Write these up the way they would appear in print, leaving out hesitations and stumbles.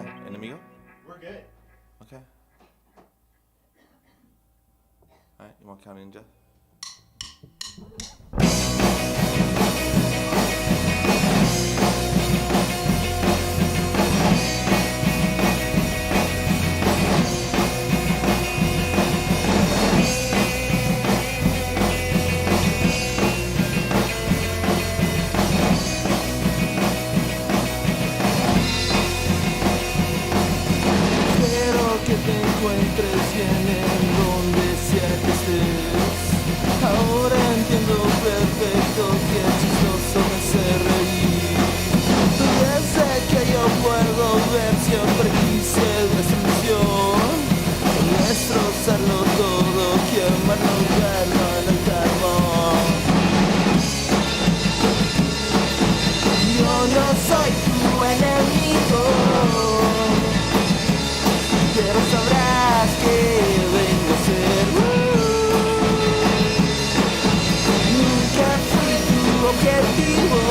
Yeah, enemigo? We're good. Okay. Alright, you want to count ninja? Que te encuentres bien en donde sea que estés. Ahora entiendo perfecto que es chistoso me hace reír. Desde que yo puedo ver siempre quise destrucción, destrozarlo todo, quemarlo, verlo en el carbón. Yo no soy tu enemigo, pero sabrás que vengo a ser. Nunca fui tu objetivo,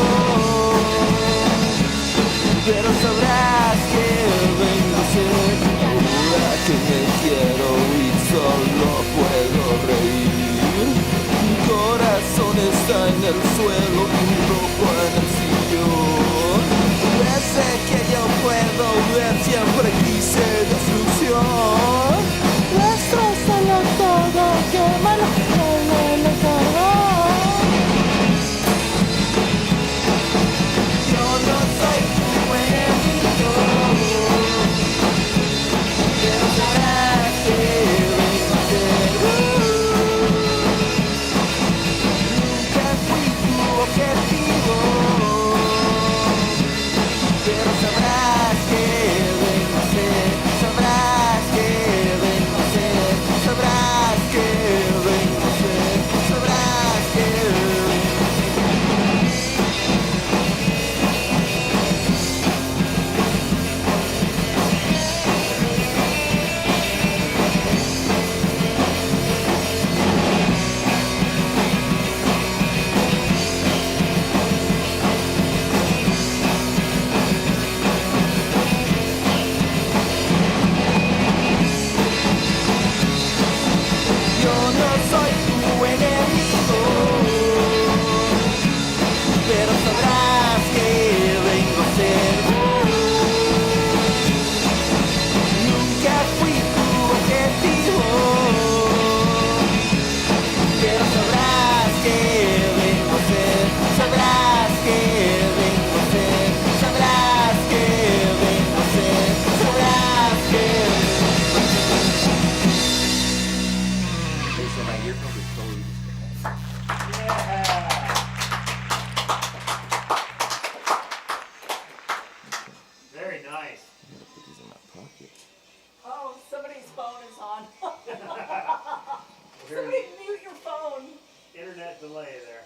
pero sabrás que vengo a ser. Ahora que me quiero ir solo puedo reír. Mi corazón está en el suelo y mi ropa en el sillón. Desde que yo puedo ver siempre quise destrucción. Destrozalo todo, quémalo, en el carbón. Yo no soy tu enemigo, pero sabrás que vengo a ser. Nunca fui tu objetivo, pero sabrás que vengo a ser, sabrás que vengo a ser, sabrás que vengo a ser, sabrás que vengo a Yo no soy tu enemigo, pero sabrás que vengo a ser. Nunca fui tu objetivo, pero sabrás que vengo a ser. Sabrás que vengo a ser. Sabrás que vengo a ser. Sabrás que vengo a ser. Hey, so my earphones are totally Yeah. Very nice. I'm gonna put these in my pocket. Oh, somebody's phone is on. Very Somebody mute your phone. internet delay there.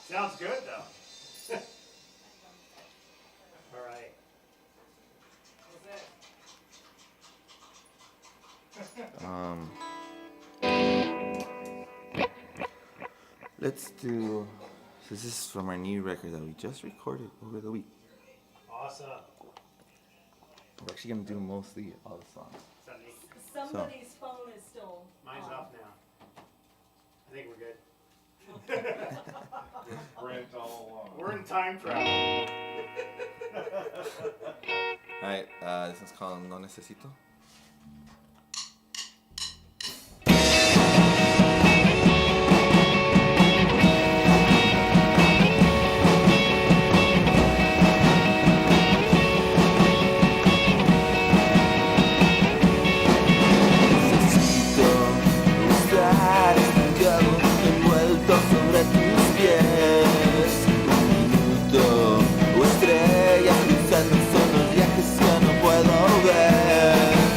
Sounds good though. All right. Let's do. So this is from our new record that we just recorded over the week. Awesome. We're actually gonna do mostly all the songs. Sunny. Somebody's phone is still Mine's on. off now. I think we're good. Brent all along. We're in time travel. Alright, this one's called No Necesito. Necesito estar estudiado, envuelto sobre tus pies. Un minuto o estrellas cruzando son los viajes que no puedo ver.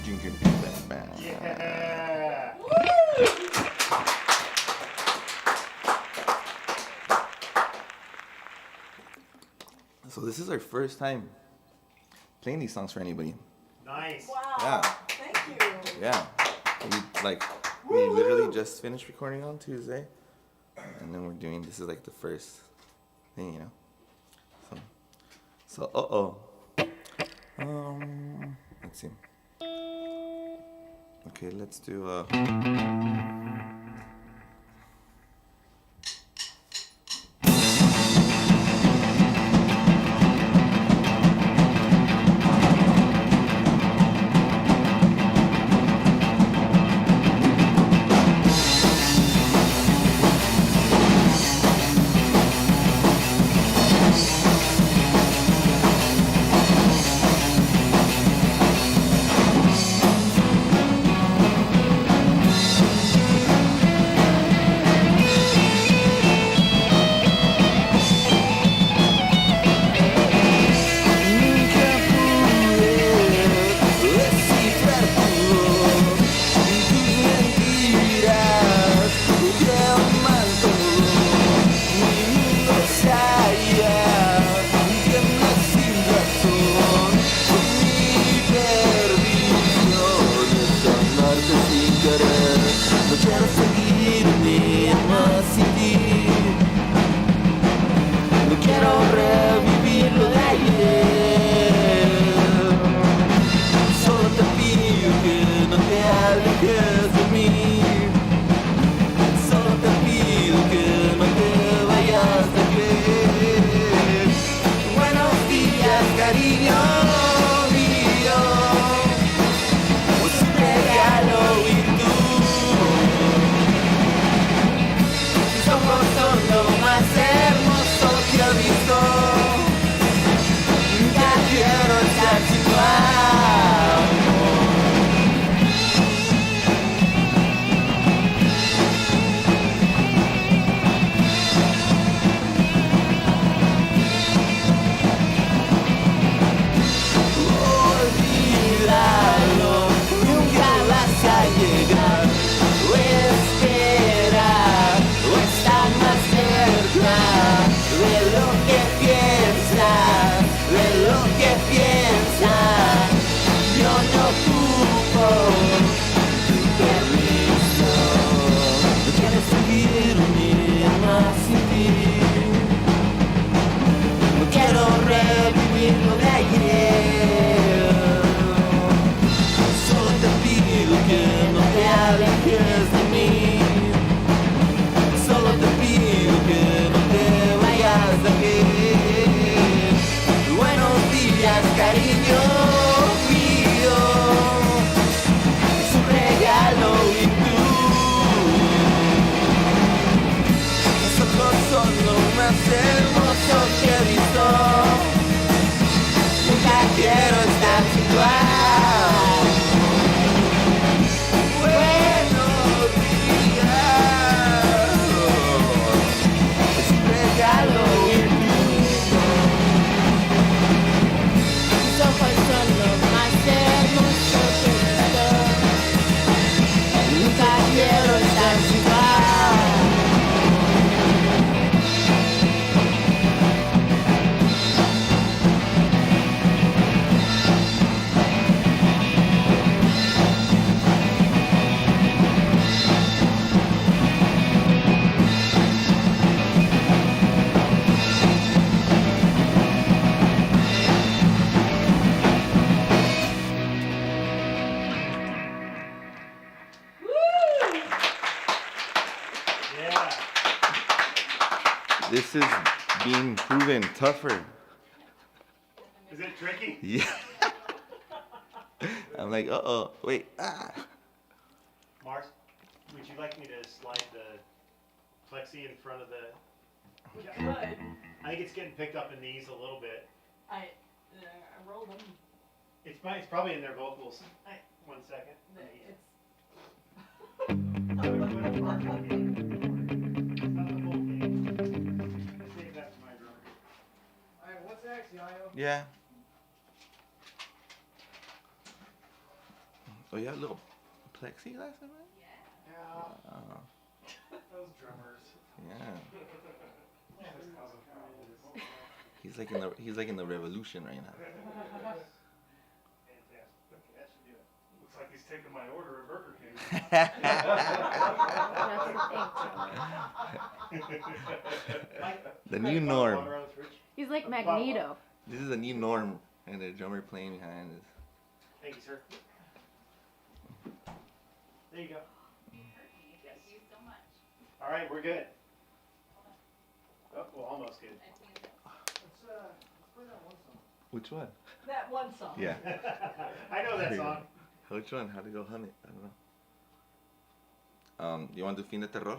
You can do that, man. Yeah. So this is our first time playing these songs for anybody. Nice. Wow. Yeah. Thank you. Yeah. We literally just finished recording on Tuesday, and then we're doing, this is like the first thing, you know. So let's see. Okay, let's do Yeah. This is being proven tougher. Is it tricky? Yeah. I'm like, wait, Mars, would you like me to slide the plexi in front of the... We could. I think it's getting picked up in these a little bit. I rolled them. It's probably in their vocals. 1 second. It's. It's not the whole thing. Save that for my drummer. Alright, what's next, Yayo? yeah. Oh, you have a little plexiglass in there? Yeah. Oh, Those drummers. yeah. Always causing problems. He's like in the revolution right now. Fantastic. Okay, that should do it. Looks like he's taking my order at Burger King. The new norm. Water on the fridge. He's like Magneto. This is a new norm, and the drummer playing behind us. Thank you, sir. There you go. Thank you so much. All right, we're good. Oh, well, almost good. Let's play that one song. Which one? That one song. Yeah. I know that song. Which one? How to go hum it? I don't know. You want to do fin de terror?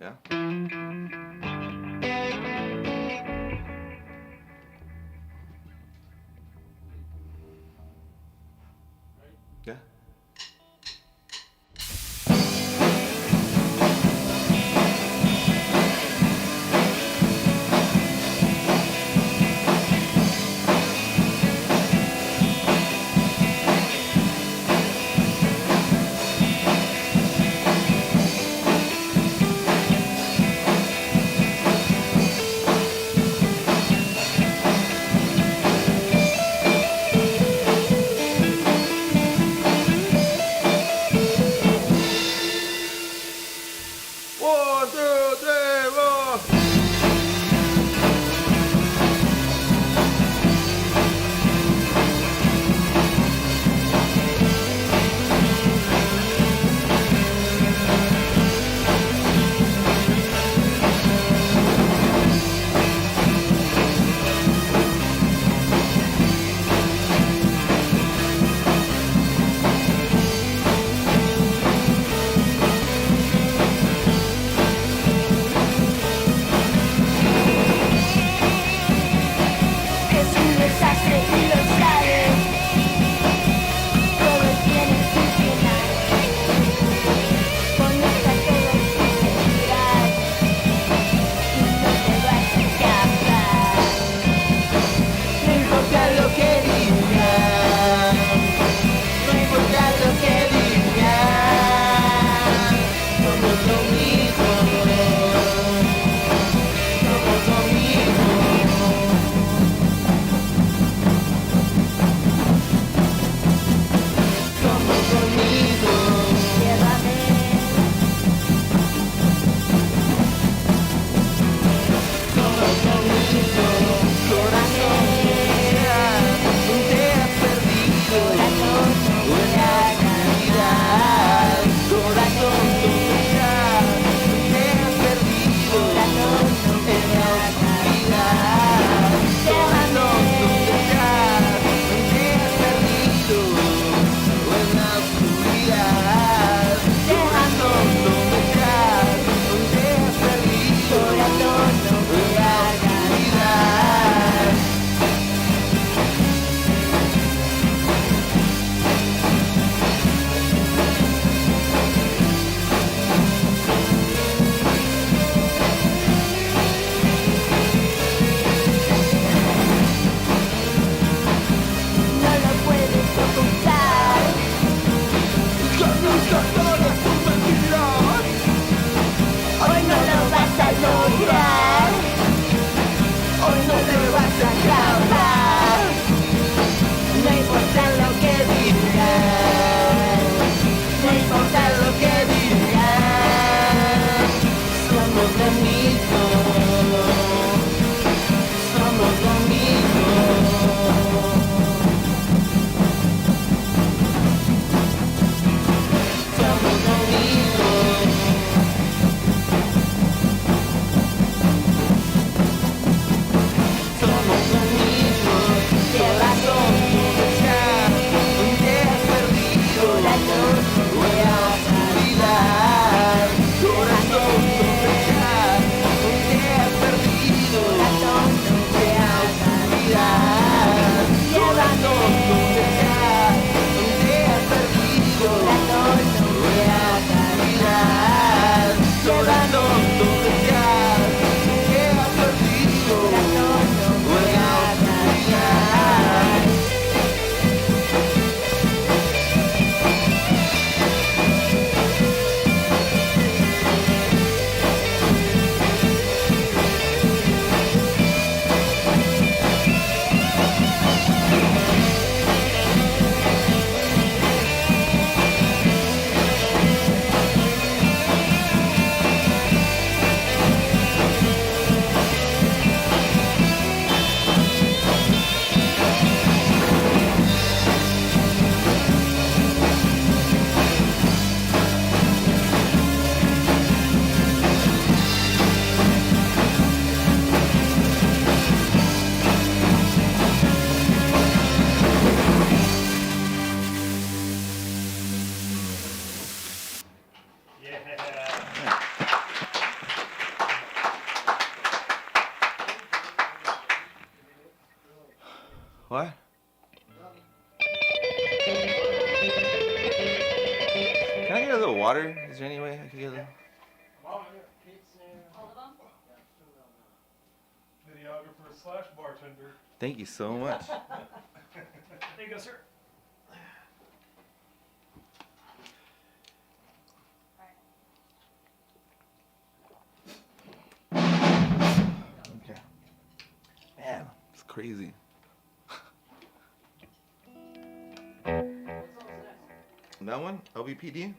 Yeah. Yeah. little water? Is there any way I could get a little? All of them? Videographer/bartender. Thank you so much. There you go, sir. Okay. Man, it's crazy. That one? LBPD?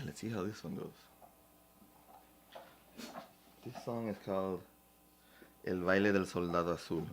Let's see how this one goes. This song is called El Baile del Soldado Azul.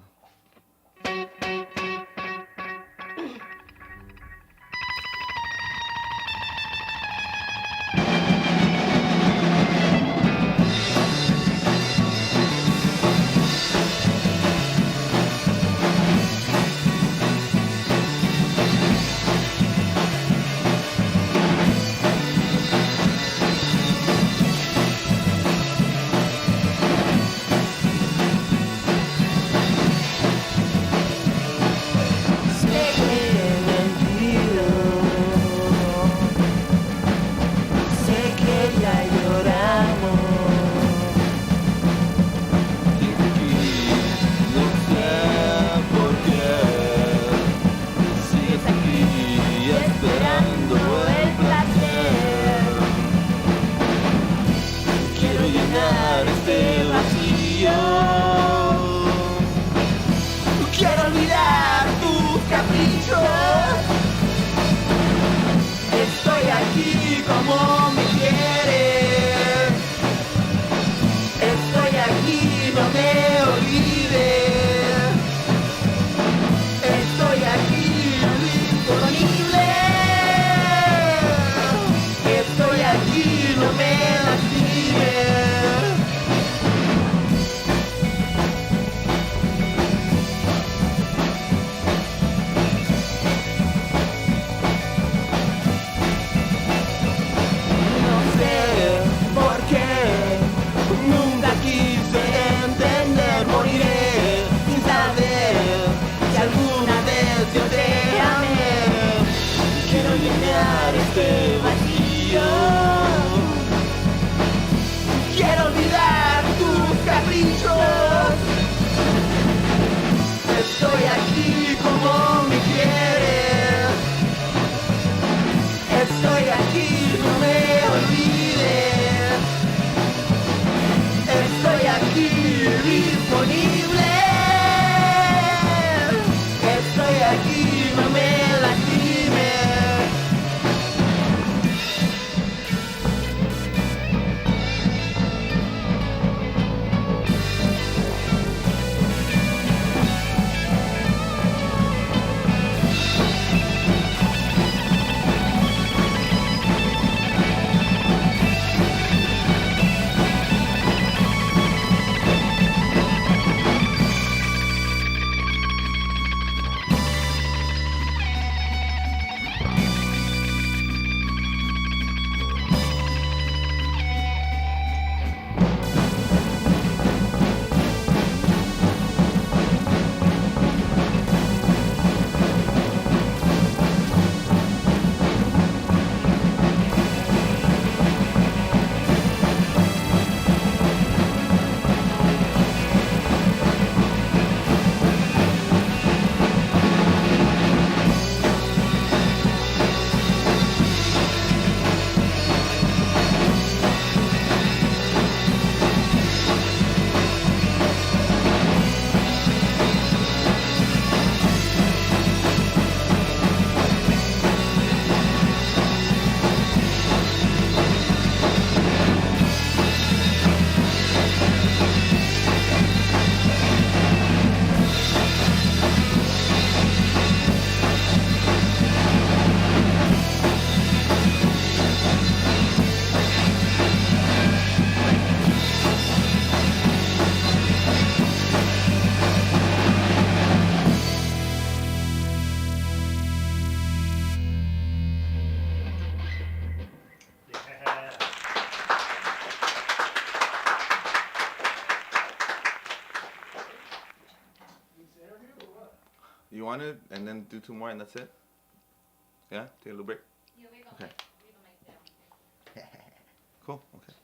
caprichos. Estoy aquí como me quieres. Estoy aquí, no me olvides. Estoy aquí disponible. Estoy aquí, no me lastimes. Yeah. You want it and then do 2 more and that's it? Yeah? Take a little break? Okay. Cool, okay.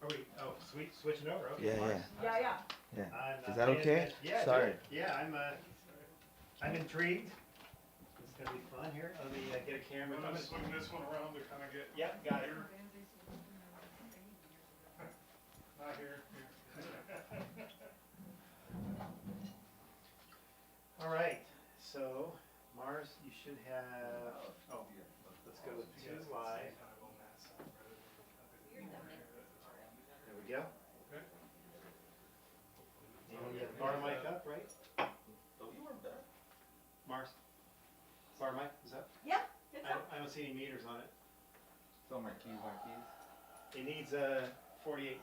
Are we, switching over, okay. Yeah, Mars. yeah. Yeah. I'm, Is that paying okay? attention. Yeah, Sorry. good. Yeah, I'm intrigued. It's gonna be fun here. Let me get a camera. I'm gonna swing this one around to kind of get. Yep, got it. here. Not here. All right, so Mars, you should have, oh, let's go to live. There we go. Okay. And you have bar mic up, right? Mars, bar mic is up? Yeah, it's up. I don't see any meters on it. So my keys. It needs 48.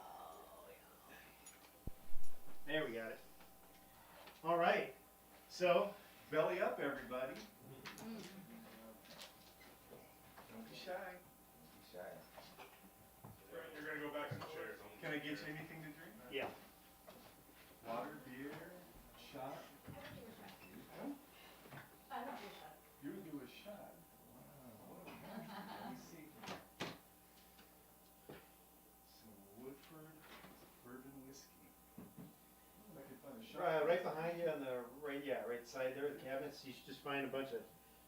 There we got it. All right. So, belly up, everybody. Don't be shy. You're gonna go back to the chairs. Can I get you anything to drink? Yeah. Water, beer, shot? You would do a shot. Wow. Let me see. Some Woodford bourbon whiskey. I could find a shot. Right behind you on the right side there, the cabinets. You should just find a bunch of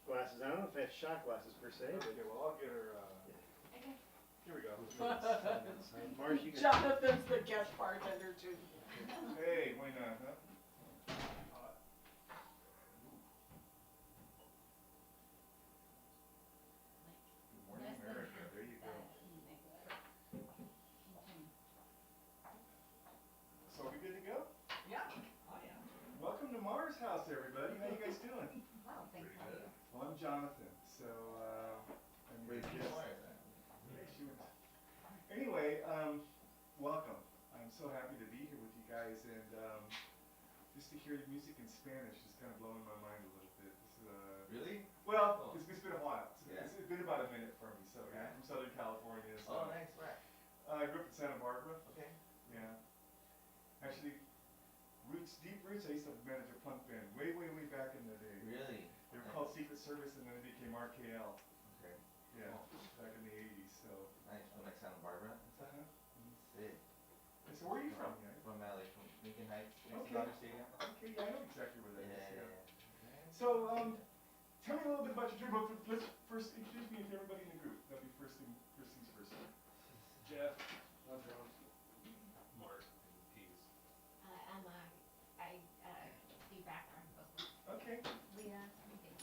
glasses. I don't know if they have shot glasses per se, but Okay, well, I'll get her, here we go. Mars, you can. Jonathan's the guest bartender too. Hey, why not, huh? Good morning, America. There you go. So we good to go? Yeah. Welcome to Mars House, everybody. How you guys doing? Wow, thank you. Well, I'm Jonathan. So, I'm your guest. Hey, she went. Anyway, welcome. I'm so happy to be here with you guys, and just to hear the music in Spanish is kind of blowing my mind a little bit. This is, Really? well, Oh. it's been a while. Yeah. It's been about a minute for me. So, Okay. I'm from Southern California. So, nice, right. I grew up in Santa Barbara. Okay. Yeah. Actually, roots deep roots. I used to manage a punk band way back in the day. Really? They were called Secret Service, and then it became RKL. Okay. Yeah, back in the '80s. So. Nice. From like Santa Barbara. Uh-huh. Sick. And so where are you from? Yeah. From like from Lincoln Heights, Okay. Dodger Stadium. Okay, yeah, I know exactly where that is. Yeah. So, tell me a little bit about your group. Let's first introduce me to everybody in the group. That'll be first things first. Jeff, love drums. Mark, and keys. I do background vocals. Okay. Leah, anything.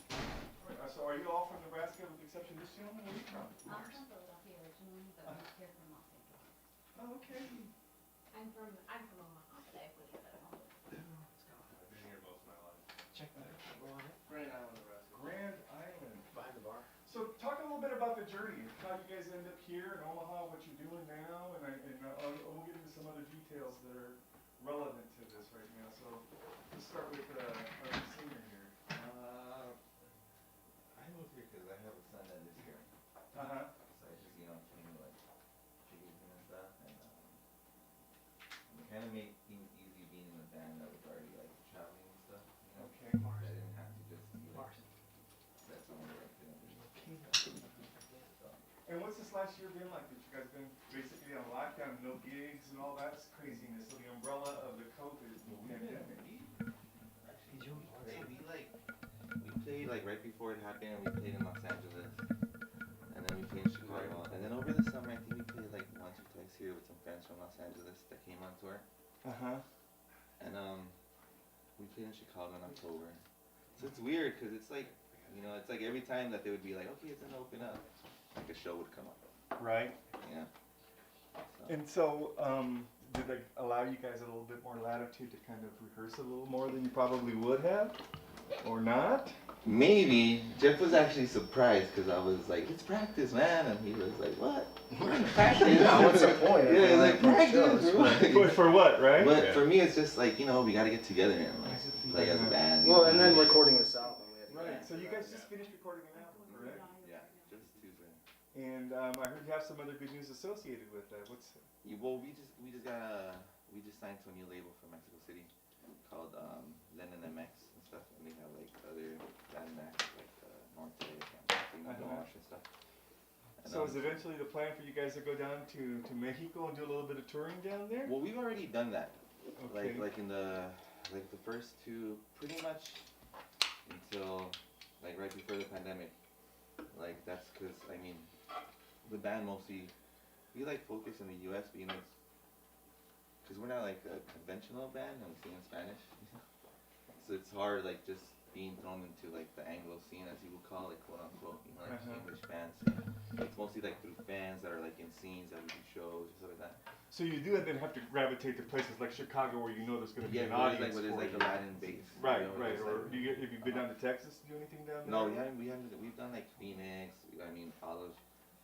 All right, so are you all from Nebraska with the exception of this gentleman? Where are you from? I'm from Philadelphia originally, but moved here from Los Angeles. Oh, okay. I'm from Omaha, but I live at home. I've been here most of my life. Check that. Grand Island, Nebraska. Grand Island. Behind the bar. So talk a little bit about the journey, how you guys end up here in Omaha, what you're doing now, and we'll get into some other details that are relevant to this right now. So let's start with our senior here. I moved here because I have a son that lives here. Uh-huh. So I just, came to like chicken and stuff, and it kind of made things easy being in a band that was already like traveling and stuff. Okay. I didn't have to just be like set somewhere where I couldn't be. So, And what's this last year been like? That you guys been basically on lockdown, no gigs and all that craziness. So the umbrella of the COVID pandemic. we played like right before it happened. We played in Los Angeles, and then we played in Chicago, and then over the summer I think we played like once or twice here with some friends from Los Angeles that came on tour, Uh-huh. and we played in Chicago in October. So it's weird because it's like it's like every time that they would be like, okay, it's gonna open up, like a show would come up. Right. Yeah. And so, did they allow you guys a little bit more latitude to kind of rehearse a little more than you probably would have? Or not? Maybe. Jeff was actually surprised because I was like, let's practice, man. And he was like, what? We're gonna practice. Yeah, what's the point? Yeah, he's like, practice. For what, right? But for me, it's just like, we gotta get together and like, play as a band. Well, and then recording this album. Right, so you guys just finished recording an album, correct? Yeah, just Tuesday. And I heard you have some other good news associated with that. What's... Well, we just signed to a new label from Mexico City called Lennon MX and stuff. And they have like other band acts like Norte and Dosh and stuff. And, So is eventually the plan for you guys to go down to Mexico and do a little bit of touring down there? Well, we've already done that. Okay. Like in the first two, pretty much until like right before the pandemic. Like that's because the band mostly we like focus in the U.S. but because we're not like a conventional band and we sing in Spanish. So it's hard like just being thrown into like the Anglo scene as you would call it, quote unquote. Like English bands. It's mostly like through fans that are like in scenes that we do shows and stuff like that. So you do then have to gravitate to places like Chicago where you know there's going to be an audience like for like you. a Latin base. Right, you know, right. it's Or like- have you been down to Texas to do anything down there? No, we haven't. We've done like Phoenix. All of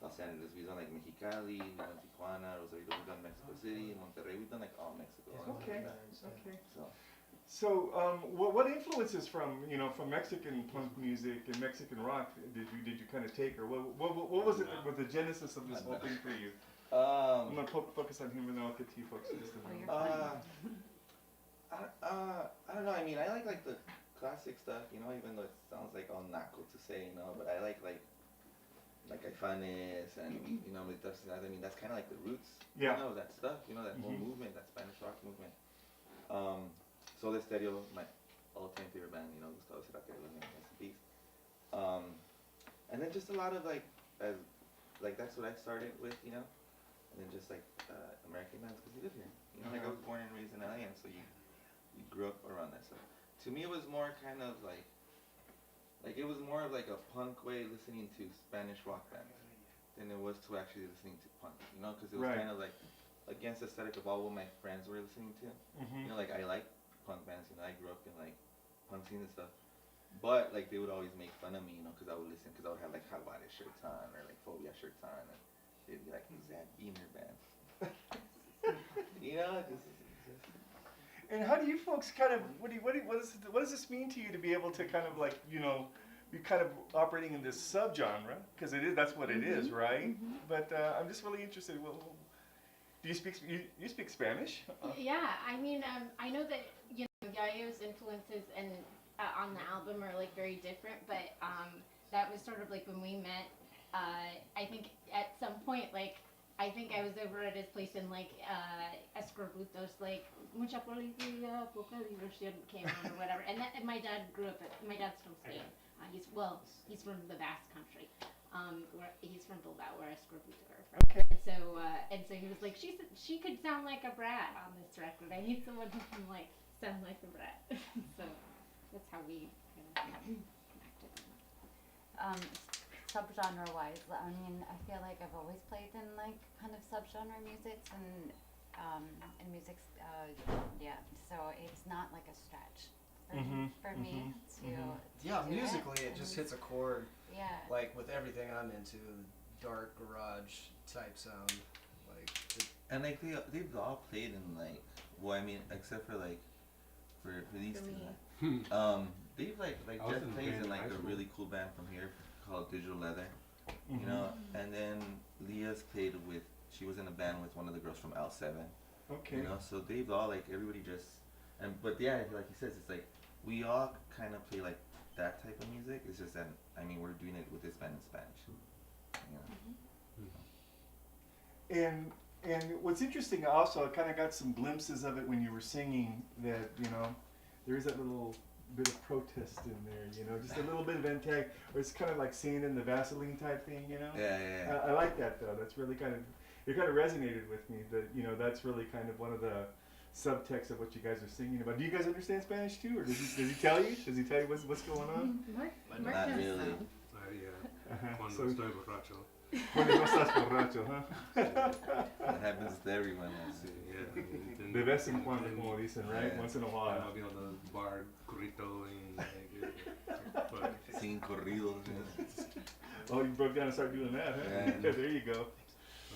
Los Angeles. We've done like Mexicali. We've done Tijuana, Rosarito. We've done Mexico City, Monterrey. We've done like all Mexico. Okay. Like Okay. So So, what influences from Mexican punk music and Mexican rock did you kind of take, or what was it with the genesis of this whole thing for you? I'm gonna focus on him and then I'll get to you folks in just a minute. I don't know. I like the classic stuff. Even though it sounds like all naco to say, but I like Caifanes and that's kind of like the roots. Yeah. That stuff. That whole movement, that Spanish rock movement. Soda Stereo, my all-time favorite band, Gustavo Cerati, rest in peace. And then just a lot of like that's what I started with, and then just like American bands because you live here. Like I was born and raised in LA, and so you grew up around that stuff. To me, it was more kind of like it was more of like a punk way listening to Spanish rock bands than it was to actually listening to punk, because it was Right. kind of like against the aesthetic of all what my friends were listening to. Like I like punk bands, I grew up in like punk scene and stuff. But like they would always make fun of me, because I would listen, because I would have like Jaguares shirts on or like Phobia shirts on, and they'd be like, "Who's that Beamer band?" Just. And how do you folks kind of what does this mean to you to be able to kind of like be kind of operating in this subgenre, because that's what it is, right? But I'm just really interested. Do you speak Spanish? Yeah, I know that Yayo's influences and on the album are like very different, but that was sort of like when we met. I think at some point, like I think I was over at his place and like Escorbutos, like mucha policía, poca diversión came on or whatever. And my dad grew up. My dad's from Spain. He's from the Basque Country. He's from Bilbao, where Escorbutos are from. Okay. And so he was like, she could sound like a brat on this record. I need someone who can like sound like a brat. So that's how we kind of connected. Subgenre wise, I mean, I feel like I've always played in like kind of subgenre musics and music, yeah. So it's not like a stretch for me to Yeah, do musically it and just hits a chord. Yeah. Like with everything I'm into, dark garage type sound. Like And like they've all played in like, well, I mean, except for like for these For two. me. They've like I was Jeff in a plays band in in like high a school. really cool band from here called Digital Leather, you know. And then Leah's played with, she was in a band with one of the girls from L7, Okay. you know. So they've all like, everybody just, but yeah, like he says, it's like we all kind of play like that type of music. It's just that, I mean, we're doing it with this band in Spanish, you know. And what's interesting also, I kind of got some glimpses of it when you were singing that, you know, there is that little bit of protest in there, you know, just a little bit of or it's kind of like singing in the Vaseline type thing, you know. Yeah. I like that though. That's really kind of, it kind of resonated with me that, you know, that's really kind of one of the subtext of what you guys are singing about. Do you guys understand Spanish too, or does he tell you? Does he tell you what's going on? Mark Not knows really. some. Yeah. Cuando So- estoy borracho. Cuando no estás borracho, huh? That happens to everyone. Sí, yeah. De vez en cuando, como dicen, right? Yeah. Once in a And while. I'll be on the bar, currito, and but Singing corridos. You know. Oh, you broke down and started doing that, huh? Yeah. There you go.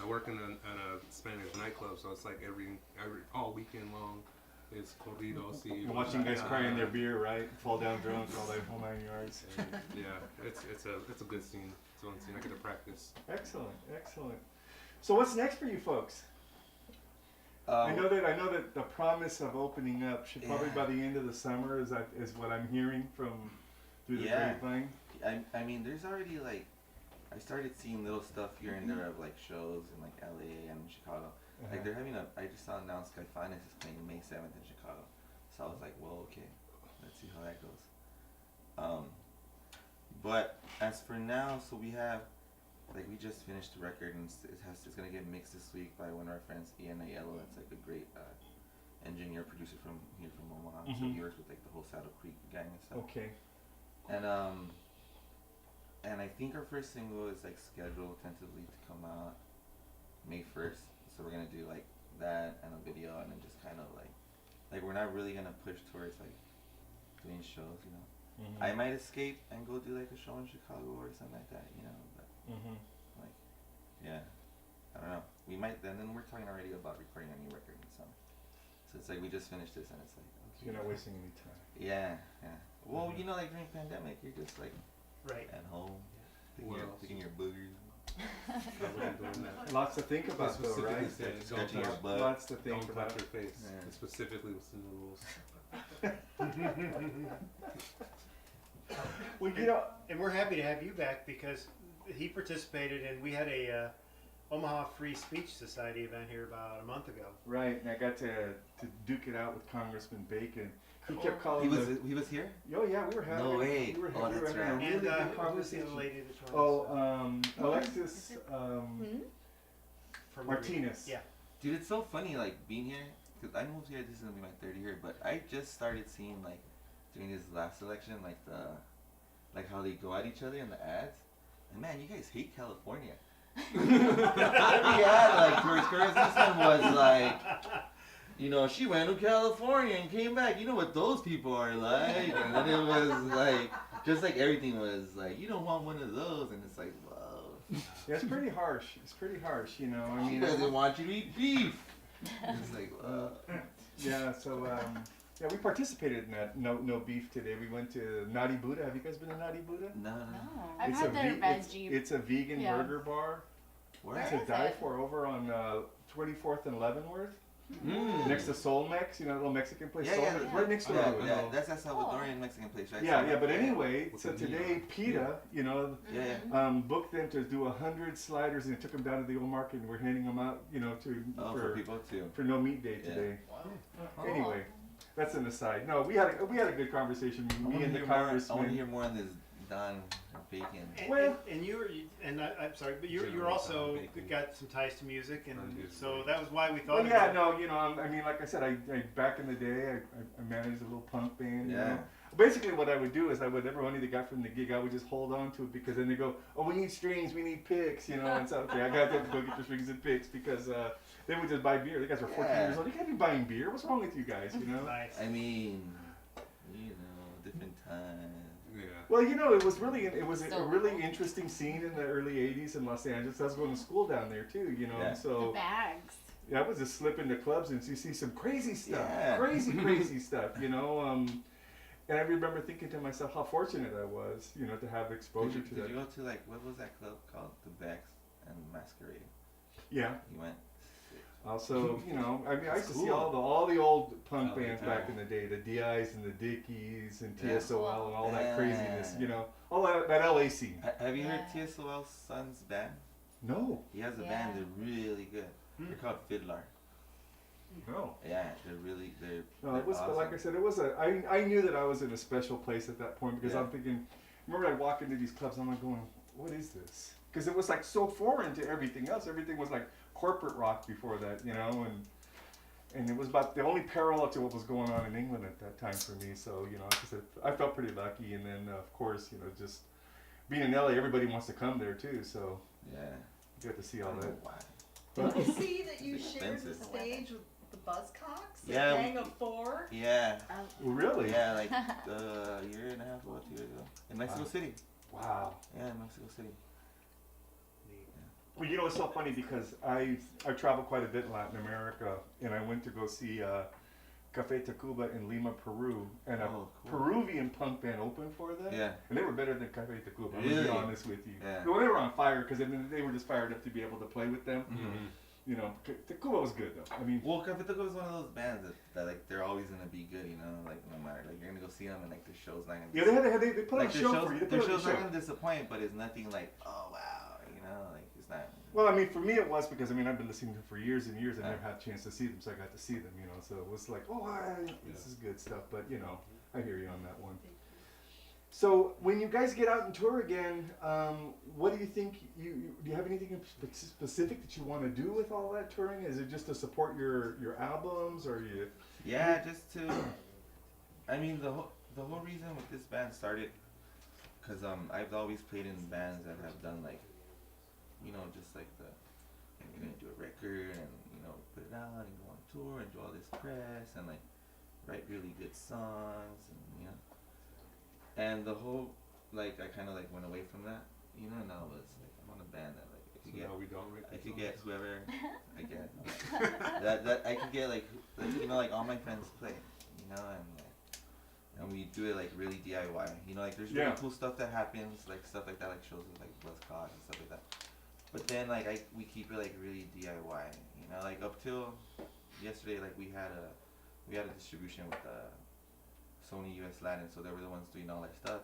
I work in a Spanish nightclub, so it's like every all weekend long, it's corridos. You're watching guys crying their beer, right? Fall down drunk, all that whole 9 yards. And, yeah, it's a good scene. It's one scene I get to practice. Excellent, excellent. So what's next for you folks? I know that the promise of opening up should probably by the end of the summer is what I'm hearing from through the grapevine. I mean, there's already like, I started seeing little stuff here and there of like shows in like LA and Chicago. Like they're having I just saw announced Sky Finance is playing May 7th in Chicago. So I was like, well, okay, let's see how that goes. But as for now, so we have, like we just finished the record and it's gonna get mixed this week by one of our friends, Ian Aiello. That's like a great engineer producer from here from Omaha. So he works with like the whole Saddle Creek gang and stuff. Okay. And I think our first single is like scheduled tentatively to come out May 1st. So we're gonna do like that and a video and then just kind of like we're not really gonna push towards like doing shows, you know. I might escape and go do like a show in Chicago or something like that, you know. But like, yeah, I don't know. We might then we're talking already about recording a new record in the summer. So it's like we just finished this and it's like okay. You're not wasting any time. Yeah. Well, you know, like during pandemic, you're just like at home, taking your boogers. I wasn't doing that. Lots to think about though, right? Specifically said, Scratching your butt. Lots to think Don't about. touch your face. Yeah. It specifically was in the rules. Well, you know, And we're happy to have you back because he participated and we had a Omaha Free Speech Society event here about a month ago. right, and I got to duke it out with Congressman Bacon. He kept calling He was here. Oh yeah, we were having. No way. We were, Oh, we were that's having right. a really And good who was the conversation. other lady that joined us? Alexis From Martinez. Yeah. Dude, it's so funny like being here because I moved here. This is gonna be my third year, but I just started seeing like during this last election like how they go at each other in the ads. And man, you guys hate California. Every ad like towards Chris Newsom was like, you know, she went to California and came back. You know what those people are like. And then it was like, just like everything was like, you don't want one of those. And it's like, whoa. Yeah, it's pretty harsh. It's pretty harsh, you know. I She mean, doesn't want you to eat beef. It's like, whoa. yeah. So yeah, we participated in that no beef today. We went to Naughty Buddha. Have you guys been to Naughty Buddha? No. I've It's had a their it's, veggie. it's a vegan Yeah. burger bar. Where? It's Where a is die it? for over on 24th and Leavenworth. next to Soul Mex, you know, the little Mexican place. Yeah, Soul yeah, Mex, yeah. right next door. Yeah, you yeah, know. that's that Salvadorian Mexican place, right? Yeah, So, yeah, but anyway, With so the today neon. PETA, you know, Yeah, yeah. booked them to do 100 sliders, and it took them down to the old market, and we're handing them out, you know, to Oh, for people too. for no meat day Yeah. today. Wow. Anyway, that's an aside. No, we had a good conversation. I Me want and to the hear more. I want to congressman. hear more on this Don Bacon. And, Well- and you were, and I'm sorry, but you're General also Don Bacon. got some ties to music, and Yes. so that was why we thought. Well, of yeah, it. no, you know, I mean, like I said, I back in the day, I managed a little punk band. You Yeah. know? Basically, what I would do is every money they got from the gig, I would just hold on to it because then they go, oh, we need strings, we need picks, you know, and so okay, I got to go get the strings and picks because they would just buy beer. The guys were 14 Yeah. years old. You can't be buying beer. What's wrong with you guys? You know. Nice. I mean, you know, different times. Yeah. Well, you know, it was a So really cool. interesting scene in the early '80s in Los Angeles. I was going to school down there too, you know. Yeah. So The bags. yeah, I would just slip into clubs and you see some crazy stuff, Yeah. crazy stuff, you know. And I remember thinking to myself how fortunate I was, you know, to have exposure to Did that. you go to like what was that club called? The Vex and Masquerade. Yeah. You went. Also, you know, I mean, I used to see Cool. all the old punk Oh, bands yeah. back in the day, the DIs and the Dickies and Yeah. TSOL and all that Yeah. craziness, you know, all that LA scene. Have you heard Yeah. TSOL's son's band? No, He has a Yeah. band. They're really good. They're called Fiddler. no. Yeah, they're really they're. No, they're it was, awesome. but like I said, it was I knew that I was in a special place at that point because Yeah. I'm thinking, remember I'd walk into these clubs and I'm like going, what is this? Because it was like so foreign to everything else. Everything was like corporate rock before that, you know, and it was about the only parallel to what was going on in England at that time for me. So, you know, like I said, I felt pretty lucky. And then, of course, you know, just being in LA, everybody wants to come there too. So Yeah. you get to see I all don't that. know why. Did you see that you It's shared the expensive. stage with the Buzzcocks? Yeah. A gang of 4? Yeah. Really? Yeah, like a year and a half or 2 years ago in Mexico Wow. City. Wow. Yeah, in Mexico City. Well, you know, it's so funny because I traveled quite a bit in Latin America, and I went to go see Café Tacuba in Lima, Peru, and a Oh, cool. Peruvian punk band opened for them. Yeah. And they were better than Café Tacuba. I'm gonna Really? be honest with you. Yeah. Well, they were on fire because they were just fired up to be able to play with them. Mm-hmm. You know, Tacuba was good though. I mean, Well, Café Tacuba is one of those bands that like they're always gonna be good, you know, like no matter like you're gonna go see them and like their show's not gonna. yeah, they put like on a show for you. They their put on a show's not show. gonna disappoint, but it's nothing like oh wow, you know, like it's not. Well, I mean, for me it was because I mean I've been listening to them for years and years and Yeah. never had a chance to see them, so I got to see them. You know, so it was like, oh, this is good stuff. But you know, I hear you on that one. So when you guys get out and tour again, what do you think? Do you have anything in specific that you want to do with all that touring? Is it just to support your albums, or you? Yeah, just to. I mean the whole reason with this band started, cause I've always played in bands that have done like, you know, just like you're gonna do a record and you know put it out and go on tour and do all this press and like write really good songs and you know. And the whole like I kind of like went away from that, you know. Now it's like I'm on a band that like I So could get. now we don't write I the could songs. get whoever I get. that I could get like you know like all my friends play, you know, and we do it like really DIY. You know, like there's really Yeah. cool stuff that happens, like stuff like that, like shows with like Buzzcocks and stuff like that. But then like we keep it like really DIY. You know, like up till yesterday, like we had a distribution with Sony US Latin, so they were the ones doing all our stuff,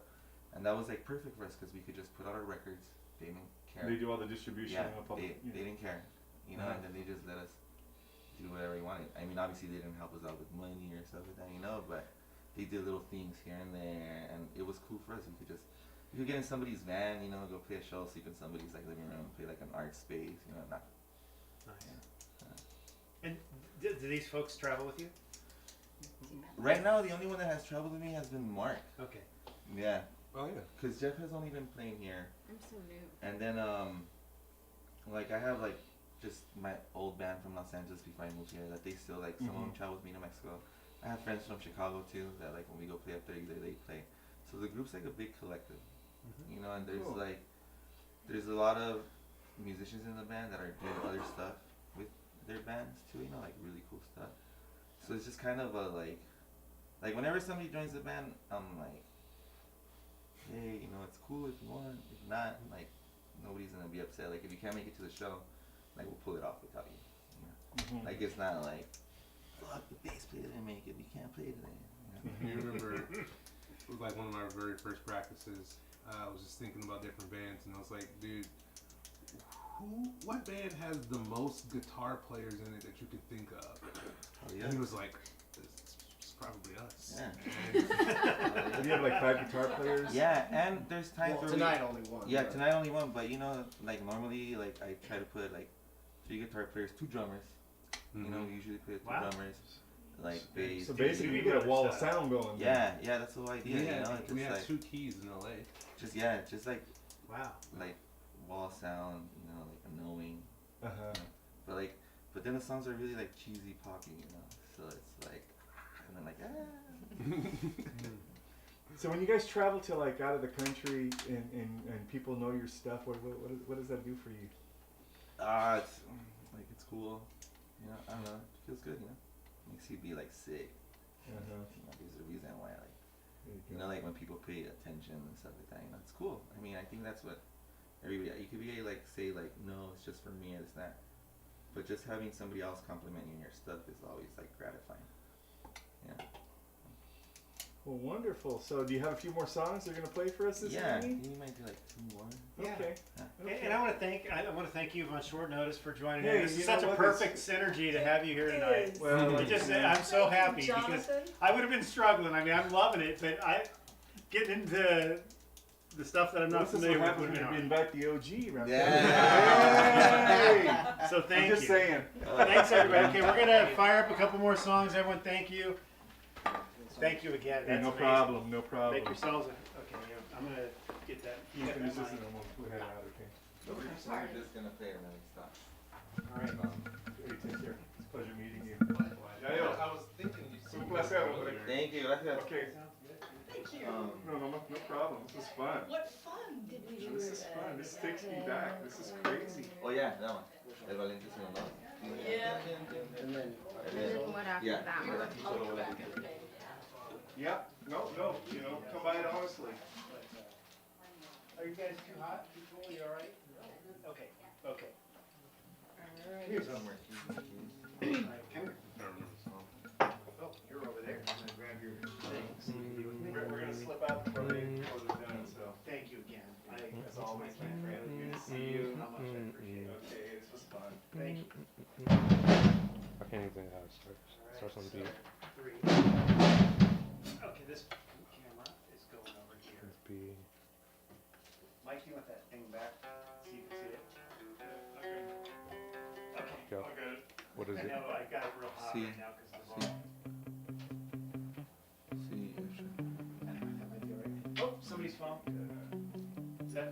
and that was like perfect for us because we could just put out our records. They didn't care. They do all the distribution. Yeah, and public, they didn't care, you know, and then they just let us do whatever we wanted. I mean, obviously they didn't help us out with money or stuff like that, you know, but they did little things here and there, and it was cool for us. We could get in somebody's van, you know, go play a show, sleep in somebody's like living room, play like an art space, you know, not. Nice. And do these folks travel with you? Right now, the only one that has traveled with me has been Mark. Okay. Yeah, Oh yeah. cause Jeff has only been playing here. I'm so new. And then, like I have like just my old band from Los Angeles before I moved here that they still like some of them travel with me to Mexico. I have friends from Chicago too that like when we go play up there either they play. So the group's like a big collective, you know. And there's Cool. there's a lot of musicians in the band that are doing other stuff with their bands too, you know, like really cool stuff. So it's just kind of a like whenever somebody joins the band, I'm like, hey, you know, it's cool if you want. If not, like, nobody's gonna be upset. Like, if you can't make it to the show, like, we'll pull it off without you. You know? Like, it's not like, fuck, the bass player didn't make it. We can't play today. You remember, like one of my very first practices, I was just thinking about different bands, and I was like, dude, what band has the most guitar players in it that you can think of? Oh, yeah. And he was like, it's probably us. Yeah. Do you have like 5 guitar players? Yeah, and there's times where Tonight only one. Yeah, but- tonight only one, but you know, like normally, like I try to put like 3 guitar players, 2 drummers. You know, we usually play 2 Wow. drummers, like bass. So basically, you get a wall of sound going. Yeah, yeah, that's the whole idea. We you had, know, just we had like 2 keys in LA. just like Wow. like wall sound, you know, like annoying. Uh-huh. But then the songs are really like cheesy poppy, you know. So it's like kind of like So when you guys travel to like out of the country and people know your stuff, what does that do for you? It's like it's cool. You know, I don't know. It feels good, you know. Makes you be like sick. Uh-huh. You know, there's a reason why, like, There you know, like when people pay attention and stuff like that. You know, it's cool. I mean, I think that's what everybody. You could be like say like, no, it's just for me and it's not. But just having somebody else complimenting your stuff is always like gratifying. Yeah. Well, wonderful. So do you have a few more songs they're gonna play for us this Yeah. evening? You might do like 2 more. Yeah. Okay. And I want to thank you on short notice for joining Hey, in. This you is know such a what, perfect synergy to have you here It tonight. is. Well, I like, just you know, I'm so Thank happy you, because Jonathan. I would have been struggling. I mean, I'm loving it, but I getting into the stuff that I'm not this is familiar what with would happens have when been you hard. invite the OG around. Yeah. Hey! So thank I'm just you. saying. Thanks everybody. Okay, we're gonna fire up a couple more songs. Everyone, thank you. Thank you again. Hey, That's no amazing. problem. No problem. Make yourselves okay. Yeah, I'm gonna get that. You get can that finish this mic. and then we'll head out. Okay. We're just gonna play and then we stop. All right. Hey, take care. It's a pleasure meeting you. I was thinking you Un placer, hombre. Thank you. Gracias. Okay. Thank you. No problem. This is fun. What fun did we do? This is fun. This takes me back. This is crazy. Oh yeah, that one. El Valiente sin honor. Yeah. And then And then what after Yeah. that one? Yep. No. You know, come by it honestly. Are you guys too hot? Too cool? You all right? Okay. Okay. Here's one more key. All right, come here. Oh, you're over there. I'm gonna grab your things. We're gonna slip out before they close it down. So Thank you again. that's always my friend. Good to see you. How much I appreciate it. Okay, this was fun. Thank you. I can't even think how to start. Starts on B. 3. Okay, this camera is going over here. B. Mike, you want that thing back so you can see it? Okay. Go. What is I it? know I got it real hot C. right now because of the volume. See, That might be all right. Oh, somebody's phone. Is that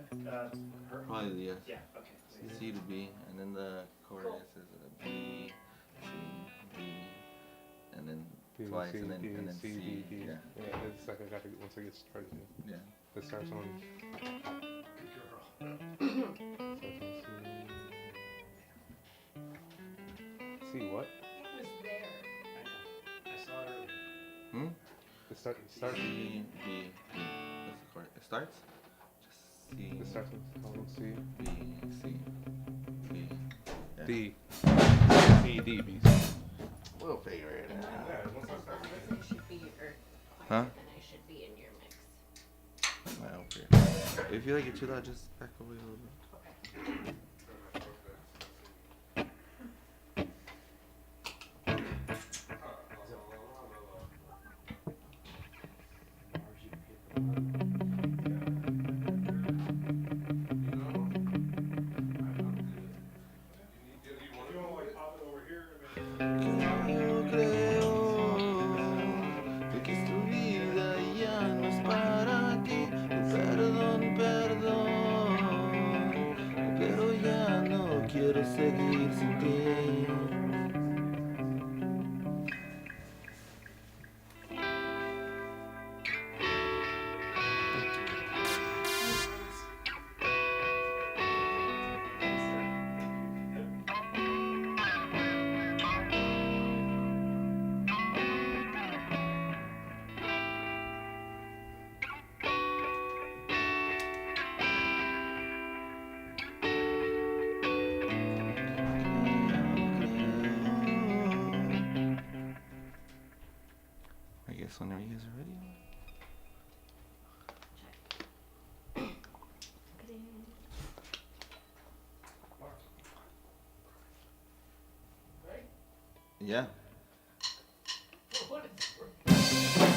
her? probably yes. Yeah. Okay. C to B, and then the chorus is a B, C, B, and then B, twice, C, and then D, and then C, D, D. Yeah, Yeah, it's like I got to once I get started. yeah. It starts on. Good girl. Starts on C. C what? It was there. I know. I saw it earlier. It starts. C, B, B. That's the chord. It starts. Just C, It starts on C. B, C, B. Yeah. D. C, D, B. We'll figure it out. This should be or Huh? quieter than I should be in your mix. I hope you're- If you like it too loud, just back away a little bit. If you wanna like pop it over here, I mean. Yo creo que tu vida ya no es para ti. Perdón, pero ya no quiero seguir sin ti. Yeah. What is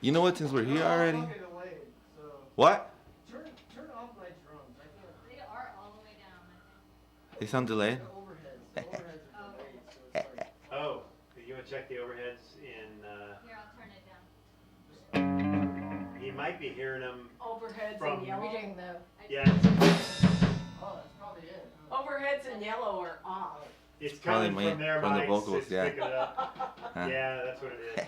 You know what? Since we're here already. Fucking delayed, so What? turn off my drums. I can't. They are all the way down, I think. They sound delayed. The overheads. The overheads are delayed, so it's like. Oh, you want to check the overheads in? Here, I'll turn it down. He might be hearing them. Overheads From- in yellow. Reading the. Yeah, Oh, that's probably it. Huh? Overheads in yellow are off. it's Probably coming me, from their from the mics. vocals, It's yeah. picking it up. Huh. Yeah, that's what it is.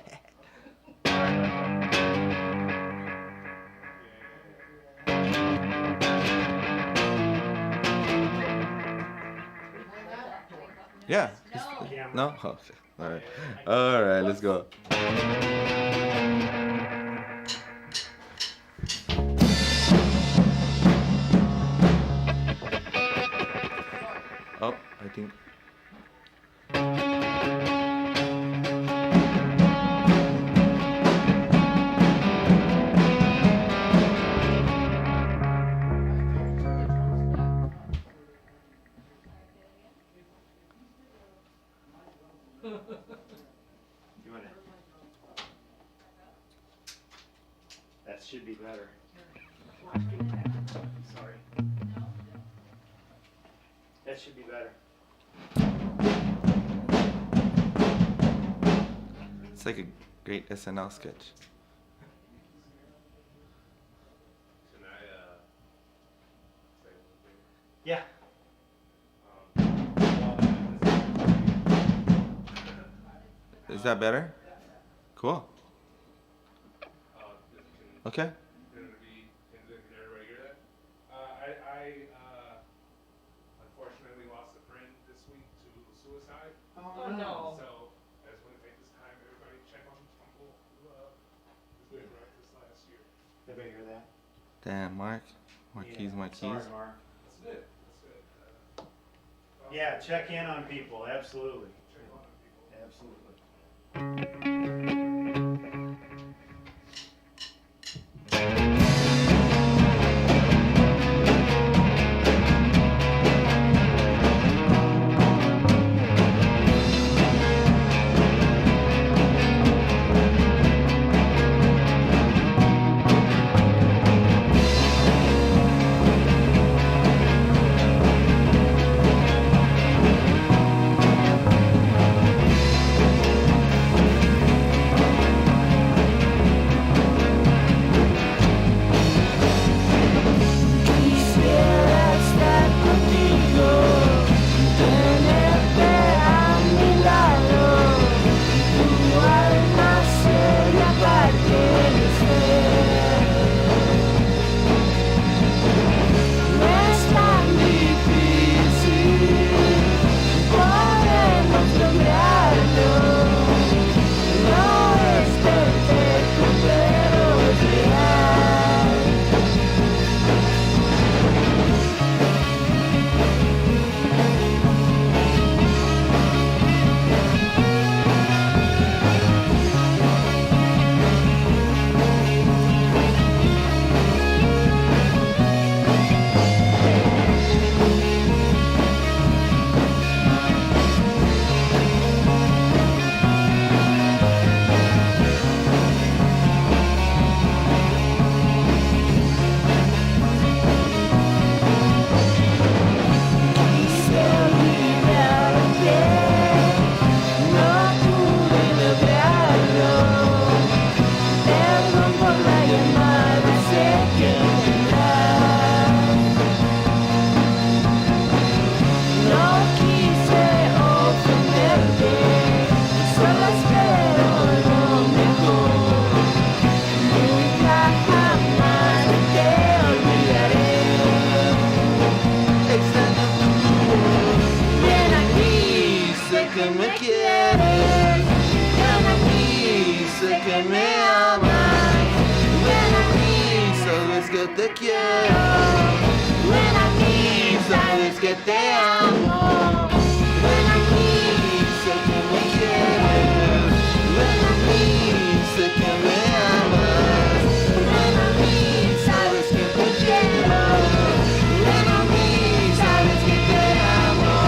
Yeah. Camera. No? Oh, shit. Alright. Alright, let's go. Oh, I think. You wanna? That should be better. Sorry. That should be better. It's like a great SNL sketch. Can I say one thing? Yeah. Is that better? Cool. Okay. Can everybody hear that? I unfortunately lost a friend this week to suicide. Oh, no. So I just want to take this time, everybody check on Uncle who has been right this last year. Everybody hear that? Damn, Mark. Marquise, Marquise. Sorry, Mark. That's good. That's good. Yeah, check in on people, absolutely. Check on people. Absolutely. Quisiera estar contigo, tenerte a mi lado, tu alma sería parte de ser. No es tan difícil, podemos lograrlo. No es perfecto, pero es real. Quise olvidarte, no pude lograrlo. Perdón por la llamada, sé que vendrás. No quise ofenderte, solo espero lo mejor. Nunca jamás te olvidaré. Extraño tu voz. Ven aquí, sé que me quieres. Ven aquí, sé que me amas. Ven aquí, sabes que te quiero. Ven aquí, sabes que te amo. Ven aquí, sé que me quieres. Ven aquí, sé que me amas. Ven aquí, sabes que te quiero. Ven aquí, sabes que te amo.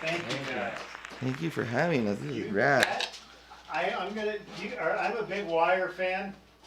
Thank you guys. Thank you for having us. This You is rad. bet. I'm a big Wire fan.